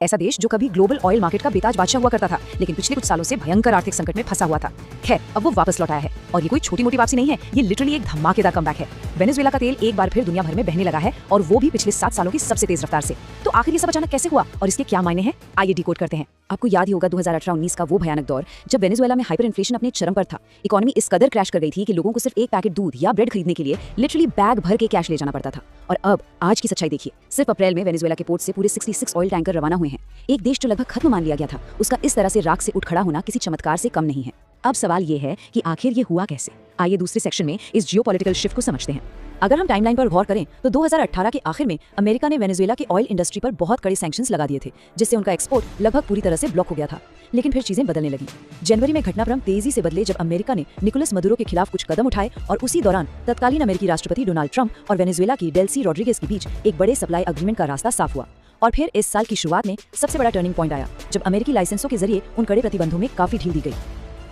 ऐसा देश जो कभी ग्लोबल ऑयल मार्केट का बेताज बादशाह हुआ करता था, लेकिन पिछले कुछ सालों से भयंकर आर्थिक संकट में फंसा हुआ था। खैर, अब वो वापस लौट आया है और ये कोई छोटी मोटी वापसी नहीं है, ये लिटरली एक धमाकेदार कमबैक है। वेनेजुएला का तेल एक बार फिर दुनिया भर में बहने लगा है और वो भी पिछले 7 सालों की सबसे तेज रफ्तार से। तो आखिर ये सब अचानक कैसे हुआ और इसके क्या मायने हैं, आइए डिकोड करते हैं। आपको याद ही होगा 2018-19 का वो भयानक दौर जब वेनेजुएला में हाइपर इन्फ्लेशन अपने चरम पर था। इकोनॉमी इस कदर क्रैश कर गई थी कि लोगों को सिर्फ एक पैकेट दूध या ब्रेड खरीदने के लिए लिटरली बैग भर के कैश ले जाना पड़ता था। और अब आज की सच्चाई देखिए, सिर्फ अप्रैल में वेनेजुएला के पोर्ट से पूरे 66 ऑयल टैंकर रवाना हुए हैं। एक देश जो लगभग खत्म मान लिया गया था, उसका इस तरह से राख से उठ खड़ा होना किसी चमत्कार से कम नहीं है। अब सवाल ये है कि आखिर ये हुआ कैसे। आइए दूसरे सेक्शन में इस जियोपॉलिटिकल शिफ्ट को समझते हैं। अगर हम टाइमलाइन पर गौर करें तो 2018 के आखिर में अमेरिका ने वेनेजुएला की ऑयल इंडस्ट्री पर बहुत कड़े सैंक्शंस लगा दिए थे, जिससे उनका एक्सपोर्ट लगभग पूरी तरह से ब्लॉक हो गया था। लेकिन फिर चीजें बदलने लगी। जनवरी में घटनाक्रम तेजी से बदले जब अमेरिका ने निकोलस मदुरो के खिलाफ कुछ कदम उठाए और उसी दौरान तत्कालीन अमेरिकी राष्ट्रपति डोनाल्ड ट्रंप और वेनेजुएला की डेल्सी रॉड्रिगेज के बीच एक बड़े सप्लाई एग्रीमेंट का रास्ता साफ हुआ। और फिर इस साल की शुरुआत में सबसे बड़ा टर्निंग पॉइंट आया जब अमेरिकी लाइसेंसों के जरिए उन कड़े प्रतिबंधों में काफी ढील दी गई।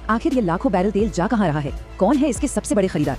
आखिर ये लाखों बैरल तेल जा कहां रहा है, कौन है इसके सबसे बड़े खरीदार?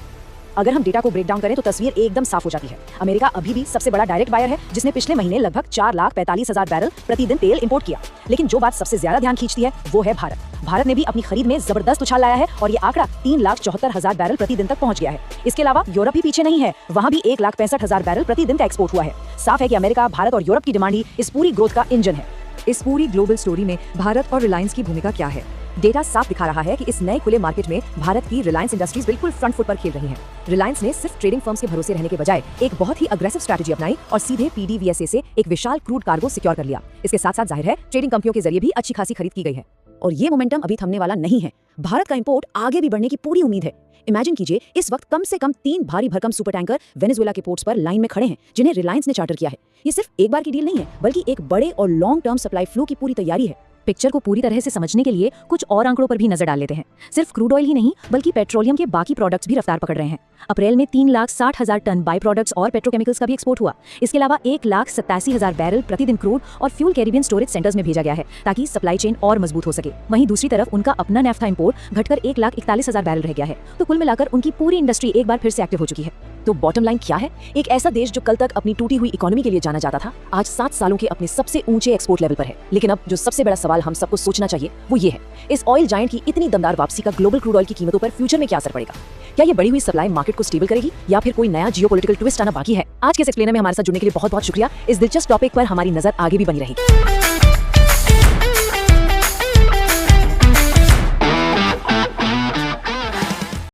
अगर हम डेटा को ब्रेक डाउन करें तो तस्वीर एकदम साफ हो जाती है। अमेरिका अभी भी सबसे बड़ा डायरेक्ट बायर है, जिसने पिछले महीने लगभग 4,45,000 बैरल प्रतिदिन तेल इंपोर्ट किया। लेकिन जो बात सबसे ज्यादा ध्यान खींचती है वो है भारत। भारत ने भी अपनी खरीद में जबरदस्त उछाल लाया है और ये आंकड़ा 3,74,000 बैरल प्रतिदिन तक पहुंच गया है। इसके अलावा यूरोप भी पीछे नहीं है, वहाँ भी 1,65,000 बैरल प्रतिदिन का एक्सपोर्ट हुआ है। साफ है कि अमेरिका, भारत और यूरोप की डिमांड ही इस पूरी ग्रोथ का इंजन है। इस पूरी ग्लोबल स्टोरी में भारत और रिलायंस की भूमिका क्या है? डेटा साफ दिखा रहा है कि इस नए खुले मार्केट में भारत की रिलायंस इंडस्ट्रीज बिल्कुल फ्रंट फुट पर खेल रही हैं। रिलायंस ने सिर्फ ट्रेडिंग फर्म्स के भरोसे रहने के बजाय एक बहुत ही अग्रेसिव स्ट्रैटेजी अपनाई और सीधे PDVSA से एक विशाल क्रूड कार्गो सिक्योर कर लिया। इसके साथ साथ जाहिर है ट्रेडिंग कंपनियों के जरिए भी अच्छी खासी खरीद की गई है और ये मोमेंटम अभी थमने वाला नहीं है। भारत का इंपोर्ट आगे भी बढ़ने की पूरी उम्मीद है। इमेजिन कीजिए, इस वक्त कम से कम 3 भारी भरकम सुपर टैंकर वेनेजुएला के पोर्ट्स पर लाइन में खड़े हैं, जिन्हें रिलायंस ने चार्टर किया है। ये सिर्फ एक बार की डील नहीं है, बल्कि एक बड़े और लॉन्ग टर्म सप्लाई फ्लो की पूरी तैयारी है। पिक्चर को पूरी तरह से समझने के लिए कुछ और आंकड़ों पर भी नजर डाल लेते हैं। सिर्फ क्रूड ऑयल ही नहीं, बल्कि पेट्रोलियम के बाकी प्रोडक्ट्स भी रफ्तार पकड़ रहे हैं। अप्रैल में 3,60,000 टन बाई प्रोडक्ट्स और पेट्रोकेमिकल्स का भी एक्सपोर्ट हुआ। इसके अलावा 1,87,000 बैरल प्रतिदिन क्रूड और फ्यूल कैरिबियन स्टोरेज सेंटर्स में भेजा गया है, ताकि सप्लाई चेन और मजबूत हो सके। वहीं दूसरी तरफ उनका अपना नैफ्था इंपोर्ट घटकर 1,41,000 बैरल रह गया है। तो कुल मिलाकर उनकी पूरी इंडस्ट्री एक बार फिर से एक्टिव हो चुकी है। तो बॉटम लाइन क्या है? एक ऐसा देश जो कल तक अपनी टूटी हुई इकोनॉमी के लिए जाना जाता था, आज 7 सालों के अपने सबसे ऊंचे एक्सपोर्ट लेवल पर है। लेकिन अब जो सबसे बड़ा सवाल हम सबको सोचना चाहिए वो ये है, इस ऑयल जायंट की इतनी दमदार वापसी का ग्लोबल क्रूड ऑयल की कीमतों पर फ्यूचर में क्या असर पड़ेगा? क्या ये बढ़ी हुई सप्लाई मार्केट को स्टेबल करेगी या फिर कोई नया जियोपॉलिटिकल ट्विस्ट आना बाकी है? आज के इस एक्सप्लेनर में हमारे साथ जुड़ने के लिए बहुत बहुत शुक्रिया। इस दिलचस्प टॉपिक पर हमारी नजर आगे भी बनी रहेगी।